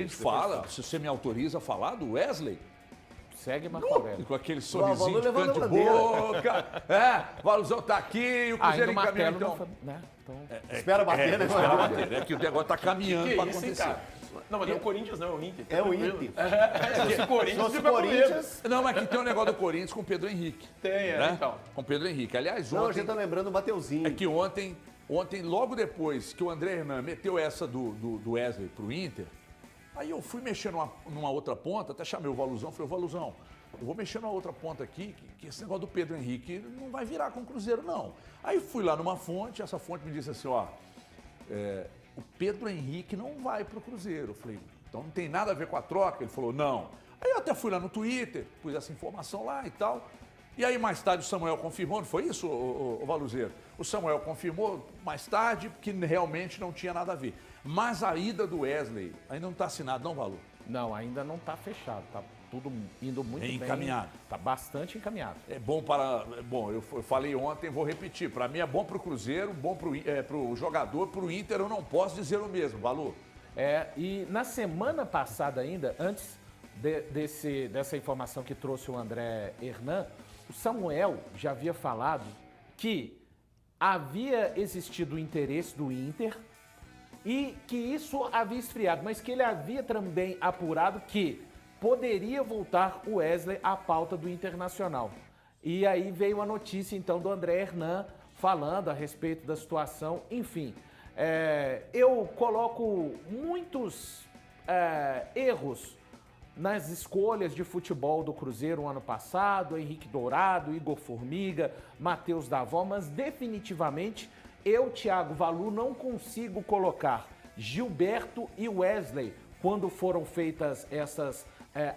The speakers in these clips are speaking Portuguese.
gente fala, se você me autoriza a falar do Wesley, Segue, Marco Aurélio. com aquele sorrisinho de levando canto de a bandeira. boca. O Valuzão tá aqui, o Cruzeiro Ainda o encaminhou, martelo então. não foi, né? Então, Espera bater, né? Espera bater, é que o negócio tá caminhando Que para isso, hein, acontecer. cara? Não, mas não é o Corinthians, não, é o Inter. É o Inter. Se fosse o Corinthians, Se fosse fica com medo. Corinthians... Não, mas aqui tem um negócio do Corinthians com o Pedro Henrique. Tem, né? então. Com o Pedro Henrique. Aliás, Não, a ontem... gente tá lembrando o Mateuzinho. É que ontem, logo depois que o André Hernan meteu essa do Wesley pro Inter, aí eu fui mexer numa outra ponta, até chamei o Valuzão, falei, Valuzão, eu vou mexer numa outra ponta aqui, que esse negócio do Pedro Henrique não vai virar com o Cruzeiro, não. Aí fui lá numa fonte, essa fonte me disse assim, ó, o Pedro Henrique não vai pro Cruzeiro. Eu falei, então não tem nada a ver com a troca? Ele falou, não. Aí eu até fui lá no Twitter, pus essa informação lá e tal. E aí mais tarde o Samuel confirmou, não foi isso, o Valuzeiro? O Samuel confirmou mais tarde que realmente não tinha nada a ver. Mas a ida do Wesley ainda não está assinado, não, Valu? não, ainda não está fechado. Tá tudo indo muito bem. Encaminhado. Está bastante encaminhado. É bom para... Bom, eu falei ontem, vou repetir. Para mim é bom para o Cruzeiro, bom para o jogador, para o Inter eu não posso dizer o mesmo, Valu. E na semana passada ainda, antes dessa informação que trouxe o André Hernan, o Samuel já havia falado que havia existido o interesse do Inter e que isso havia esfriado, mas que ele havia também apurado que poderia voltar o Wesley à pauta do Internacional. E aí veio a notícia então do André Hernan falando a respeito da situação, enfim. Eu coloco muitos erros nas escolhas de futebol do Cruzeiro no ano passado, Henrique Dourado, Igor Formiga, Matheus Davó, mas definitivamente eu, Thiago Valu, não consigo colocar Gilberto e Wesley, quando foram feitas essas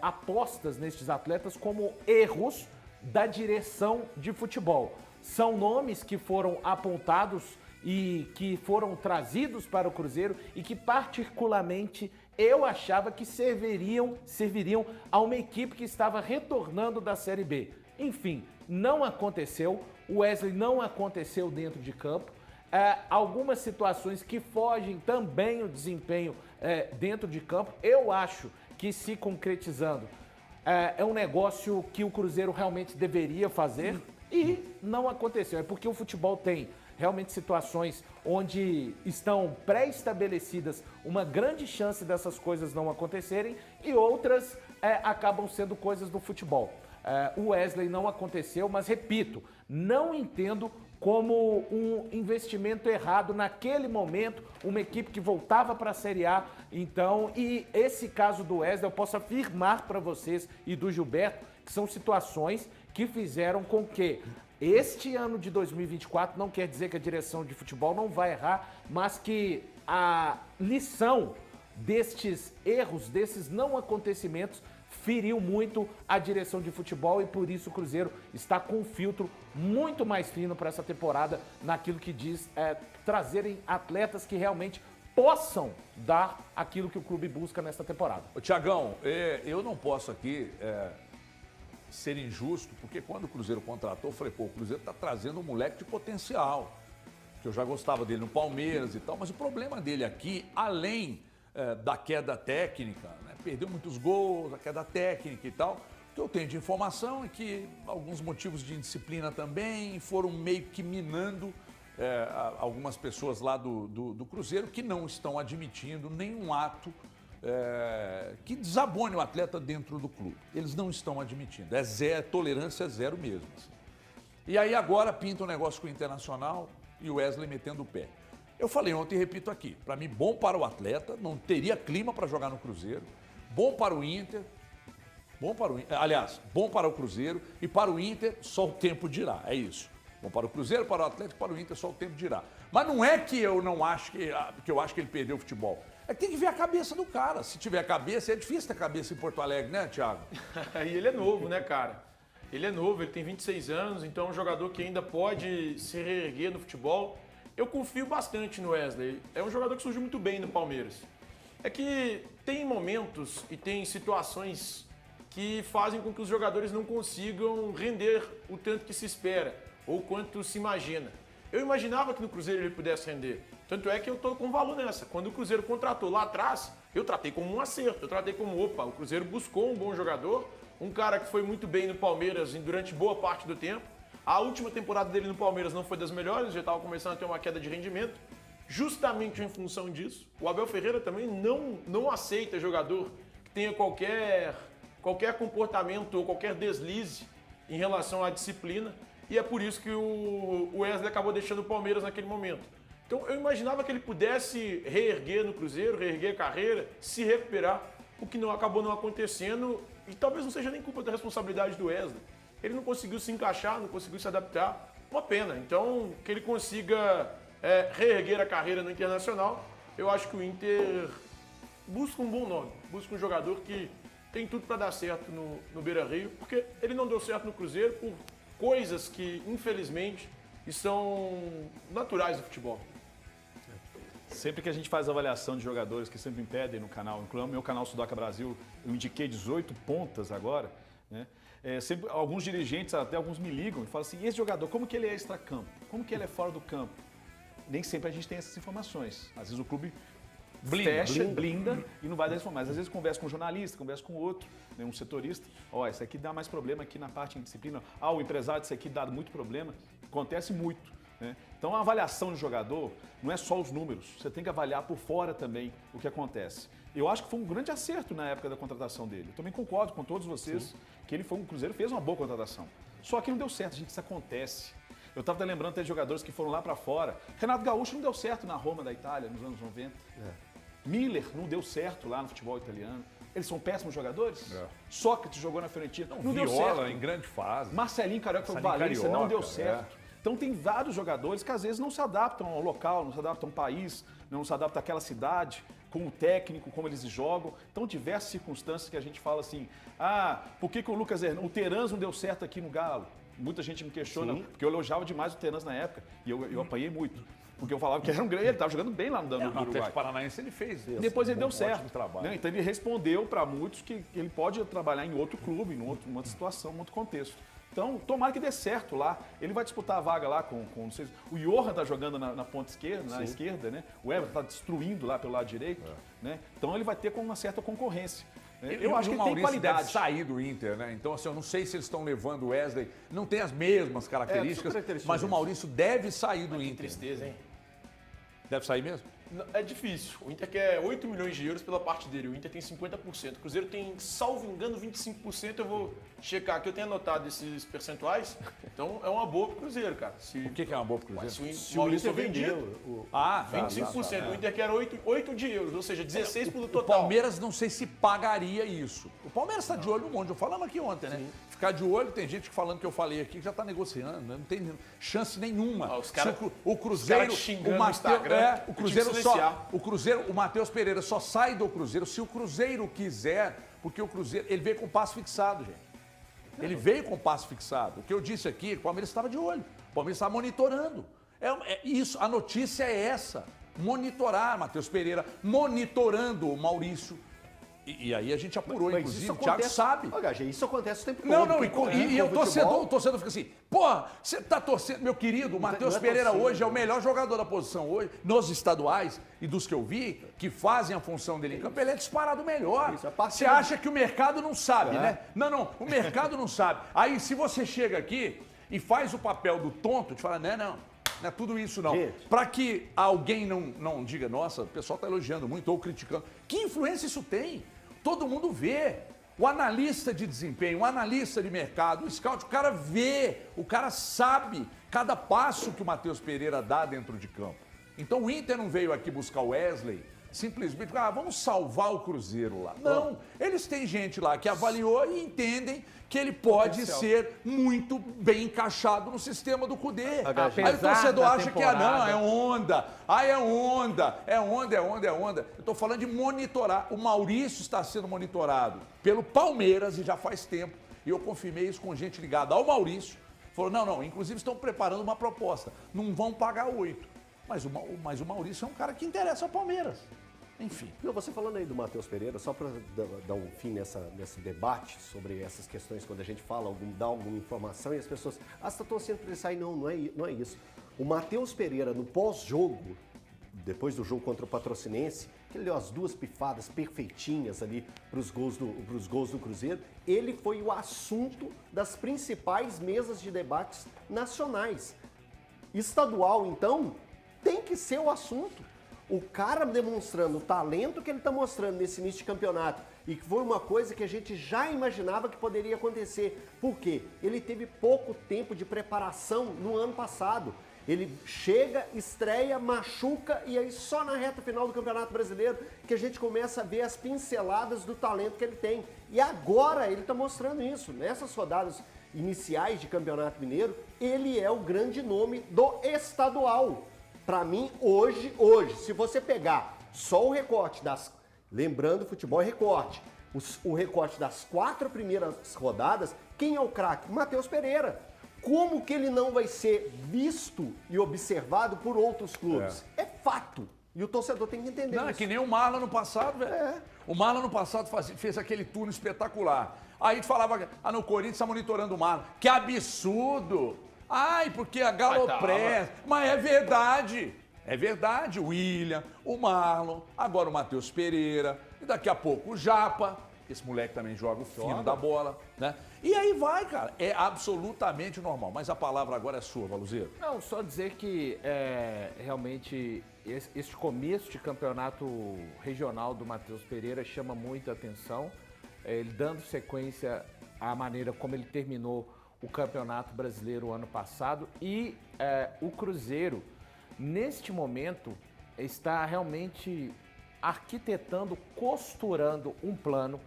apostas nestes atletas, como erros da direção de futebol. São nomes que foram apontados e que foram trazidos para o Cruzeiro e que particularmente eu achava que serviriam a uma equipe que estava retornando da Série B. Enfim, não aconteceu, o Wesley não aconteceu dentro de campo. Algumas situações que fogem também o desempenho dentro de campo, eu acho que se concretizando é um negócio que o Cruzeiro realmente deveria fazer e não aconteceu. É porque o futebol tem realmente situações onde estão pré-estabelecidas uma grande chance dessas coisas não acontecerem e outras acabam sendo coisas do futebol. O Wesley não aconteceu, mas repito, não entendo como um investimento errado naquele momento, uma equipe que voltava para a Série A. Então, e esse caso do Wesley, eu posso afirmar para vocês e do Gilberto, que são situações que fizeram com que este ano de 2024, não quer dizer que a direção de futebol não vai errar, mas que a lição destes erros, desses não acontecimentos, feriu muito a direção de futebol e por isso o Cruzeiro está com um filtro muito mais fino para essa temporada naquilo que diz trazerem atletas que realmente possam dar aquilo que o clube busca nesta temporada. Ô, Tiagão, eu não posso aqui ser injusto, porque quando o Cruzeiro contratou, eu falei, pô, o Cruzeiro está trazendo um moleque de potencial, que eu já gostava dele no Palmeiras e tal, mas o problema dele aqui, além da queda técnica, né, perdeu muitos gols, a queda técnica e tal, o que eu tenho de informação é que alguns motivos de indisciplina também foram meio que minando algumas pessoas lá do Cruzeiro que não estão admitindo nenhum ato que desabone o atleta dentro do clube. Eles não estão admitindo. Tolerância zero mesmo. Assim. E aí agora pinta um negócio com o Internacional e o Wesley metendo o pé. Eu falei ontem e repito aqui, para mim bom para o atleta, não teria clima para jogar no Cruzeiro, bom para o Inter, aliás, bom para o Cruzeiro e para o Inter só o tempo dirá, é isso. Bom para o Cruzeiro, para o Atlético, para o Inter só o tempo dirá. Mas não é que eu não acho que eu acho que ele perdeu o futebol. É que tem que ver a cabeça do cara. Se tiver cabeça, é difícil ter cabeça em Porto Alegre, né, Thiago? E ele é novo, né, cara? Ele é novo, ele tem 26 anos, então é um jogador que ainda pode se reerguer no futebol. Eu confio bastante no Wesley. É um jogador que surgiu muito bem no Palmeiras. É que tem momentos e tem situações que fazem com que os jogadores não consigam render o tanto que se espera ou quanto se imagina. Eu imaginava que no Cruzeiro ele pudesse render. Tanto é que eu tô com valor nessa. Quando o Cruzeiro contratou lá atrás, eu tratei como um acerto. Eu tratei como, opa, o Cruzeiro buscou um bom jogador, um cara que foi muito bem no Palmeiras durante boa parte do tempo. A última temporada dele no Palmeiras não foi das melhores, já estava começando a ter uma queda de rendimento. Justamente em função disso, o Abel Ferreira também não aceita jogador que tenha qualquer comportamento ou qualquer deslize em relação à disciplina. E é por isso que o Wesley acabou deixando o Palmeiras naquele momento. Então eu imaginava que ele pudesse reerguer no Cruzeiro, reerguer a carreira, se recuperar, o que acabou não acontecendo. E talvez não seja nem culpa da responsabilidade do Wesley. Ele não conseguiu se encaixar, não conseguiu se adaptar. Uma pena. Então, que ele consiga reerguer a carreira no Internacional, eu acho que o Inter busca um bom nome, busca um jogador que tem tudo para dar certo no Beira-Rio, porque ele não deu certo no Cruzeiro por coisas que, infelizmente, são naturais do futebol. Sempre que a gente faz avaliação de jogadores que sempre me pedem no canal, incluindo o meu canal Sudoca Brasil, eu indiquei 18 pontas agora, né? Sempre, alguns dirigentes, até alguns me ligam e falam assim, esse jogador, como que ele é extra-campo? Como que ele é fora do campo? Nem sempre a gente tem essas informações. Às vezes o clube blinda e não vai dar informações. Às vezes conversa com um jornalista, conversa com outro, né, um setorista. Ó, isso aqui dá mais problema aqui na parte de disciplina. Ah, o empresário disso aqui dá muito problema. Acontece muito. Né? Então a avaliação de jogador não é só os números. Você tem que avaliar por fora também o que acontece. Eu acho que foi um grande acerto na época da contratação dele. Eu também concordo com todos vocês que o Cruzeiro fez uma boa contratação. Só que não deu certo, gente, isso acontece. Eu estava lembrando até de jogadores que foram lá para fora. Renato Gaúcho não deu certo na Roma da Itália, nos anos 90. Miller não deu certo lá no futebol italiano. Eles são péssimos jogadores. Sócrates jogou na Fiorentina, não deu certo. em grande fase. Marcelinho Carioca foi pro Valência, não deu certo. Então tem vários jogadores que às vezes não se adaptam ao local, não se adaptam ao país, não se adaptam àquela cidade, com o técnico, como eles jogam. Então diversas circunstâncias que a gente fala assim, por que o Lucas Hernandes, o Terans não deu certo aqui no Galo? Muita gente me questiona, porque eu elogiava demais o Terans na época e eu apanhei muito. Porque eu falava que era um grande, ele estava jogando bem lá no Uruguai. No Atlético Paranaense ele fez isso. Depois ele deu certo. Né? Então ele respondeu para muitos que ele pode trabalhar em outro clube, em outra situação, em outro contexto. Então, tomara que dê certo lá. Ele vai disputar a vaga lá com não sei, o Johan está jogando na ponta esquerda, na esquerda, né? O Everton está destruindo lá pelo lado direito. Né? Então ele vai ter com uma certa concorrência. Eu acho que ele tem qualidade. Deve sair do Inter, né? Então, assim, eu não sei se eles estão levando o Wesley. Não tem as mesmas características, mas o Maurício deve sair do Inter. Que tristeza, hein? Deve sair mesmo? É difícil. O Inter quer 8 milhões de euros pela parte dele. O Inter tem 50%. O Cruzeiro tem, salvo engano, 25%. Eu vou checar aqui. Eu tenho anotado esses percentuais. Então, é uma boa pro Cruzeiro, cara. O que é uma boa pro Cruzeiro? Se o Maurício vendeu. 25%. O Inter quer 8 de euros, ou seja, 16% pelo total. O Palmeiras não sei se pagaria isso. O Palmeiras está de olho no monte. Eu falamos aqui ontem, né? Ficar de olho, tem gente falando que eu falei aqui que já está negociando, né? Não tem chance nenhuma. Os cara, o Cruzeiro, o Instagram, o Cruzeiro, o Matheus Pereira só sai do Cruzeiro se o Cruzeiro quiser, porque o Cruzeiro, ele veio com passo fixado, gente. Ele veio com passo fixado. O que eu disse aqui, o Palmeiras estava de olho. O Palmeiras estava monitorando. Isso, a notícia é essa. Monitorar, Matheus Pereira, monitorando o Maurício. E aí a gente apurou, mas inclusive, o Thiago sabe. Isso acontece o tempo todo. Não, e o torcedor fica assim, porra, você tá torcendo, meu querido, o Matheus Pereira hoje é o melhor jogador da posição hoje, nos estaduais e dos que eu vi, que fazem a função dele em campo, ele é disparado melhor. Você acha que o mercado não sabe, né? Não, o mercado não sabe. Aí se você chega aqui e faz o papel do tonto, te fala, não é tudo isso não. Para que alguém não diga, nossa, o pessoal está elogiando muito ou criticando. Que influência isso tem? Todo mundo vê. O analista de desempenho, o analista de mercado, o scout, o cara vê, o cara sabe cada passo que o Matheus Pereira dá dentro de campo. Então o Inter não veio aqui buscar o Wesley simplesmente, vamos salvar o Cruzeiro lá. Não, eles têm gente lá que avaliou e entendem que ele pode ser muito bem encaixado no sistema do Cudê. Aí o torcedor acha que é onda. É onda. Eu estou falando de monitorar. O Maurício está sendo monitorado pelo Palmeiras e já faz tempo. E eu confirmei isso com gente ligada ao Maurício. Falou, não, inclusive estão preparando uma proposta. Não vão pagar 8. Mas o Maurício é um cara que interessa ao Palmeiras. Enfim. Você falando aí do Matheus Pereira, só para dar um fim nesse debate sobre essas questões, quando a gente fala, dá alguma informação e as pessoas, você está torcendo para ele sair? Não é isso. O Matheus Pereira, no pós-jogo, depois do jogo contra o Patrocinense, as duas pifadas perfeitinhas ali pros gols do Cruzeiro, ele foi o assunto das principais mesas de debates nacionais. Estadual, então, tem que ser o assunto. O cara demonstrando o talento que ele está mostrando nesse início de campeonato e que foi uma coisa que a gente já imaginava que poderia acontecer. Por quê? Ele teve pouco tempo de preparação no ano passado. Ele chega, estreia, machuca e aí só na reta final do Campeonato Brasileiro que a gente começa a ver as pinceladas do talento que ele tem. E agora ele está mostrando isso. Nessas rodadas iniciais de Campeonato Mineiro, ele é o grande nome do estadual. Para mim, hoje, se você pegar só o recorte das... Lembrando, futebol é recorte. O recorte das 4 primeiras rodadas, quem é o craque? Matheus Pereira. Como que ele não vai ser visto e observado por outros clubes? É fato. E o torcedor tem que entender Não, isso. é que nem o Marlon no passado, velho. O Marlon no passado fez aquele turno espetacular. Aí a gente falava, no Corinthians está monitorando o Marlon. Que absurdo! Ai, porque a Galopress. Mas é verdade. É verdade. O William, o Marlon, agora o Matheus Pereira, e daqui a pouco o Japa. Esse moleque também joga o fino da bola, né? E aí vai, cara. É absolutamente normal. Mas a palavra agora é sua, Valuzeiro. Não, só dizer que realmente este começo de campeonato regional do Matheus Pereira chama muita atenção. Ele dando sequência à maneira como ele terminou o Campeonato Brasileiro ano passado. E o Cruzeiro, neste momento, está realmente arquitetando, costurando um plano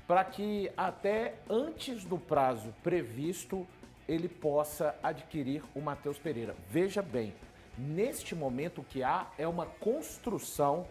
para que até antes do prazo previsto ele possa adquirir o Matheus Pereira. Veja bem, neste momento o que há é uma construção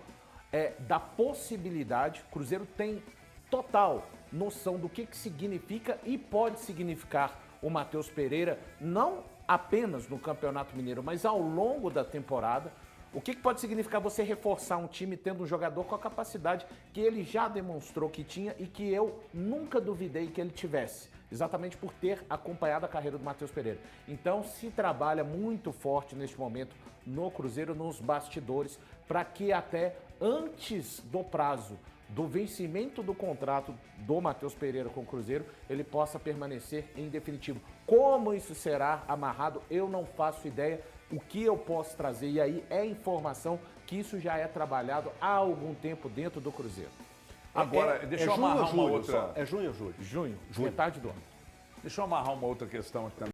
da possibilidade. O Cruzeiro tem total noção do que significa e pode significar o Matheus Pereira, não apenas no Campeonato Mineiro, mas ao longo da temporada. O que pode significar você reforçar um time tendo um jogador com a capacidade que ele já demonstrou que tinha e que eu nunca duvidei que ele tivesse, exatamente por ter acompanhado a carreira do Matheus Pereira. Então se trabalha muito forte neste momento no Cruzeiro, nos bastidores, para que até antes do prazo do vencimento do contrato do Matheus Pereira com o Cruzeiro, ele possa permanecer em definitivo. Como isso será amarrado, eu não faço ideia. O que eu posso trazer, e aí é informação que isso já é trabalhado há algum tempo dentro do Cruzeiro. Agora, deixa eu amarrar uma outra... É junho ou julho? Junho, metade do ano. Deixa eu amarrar uma outra questão aqui também.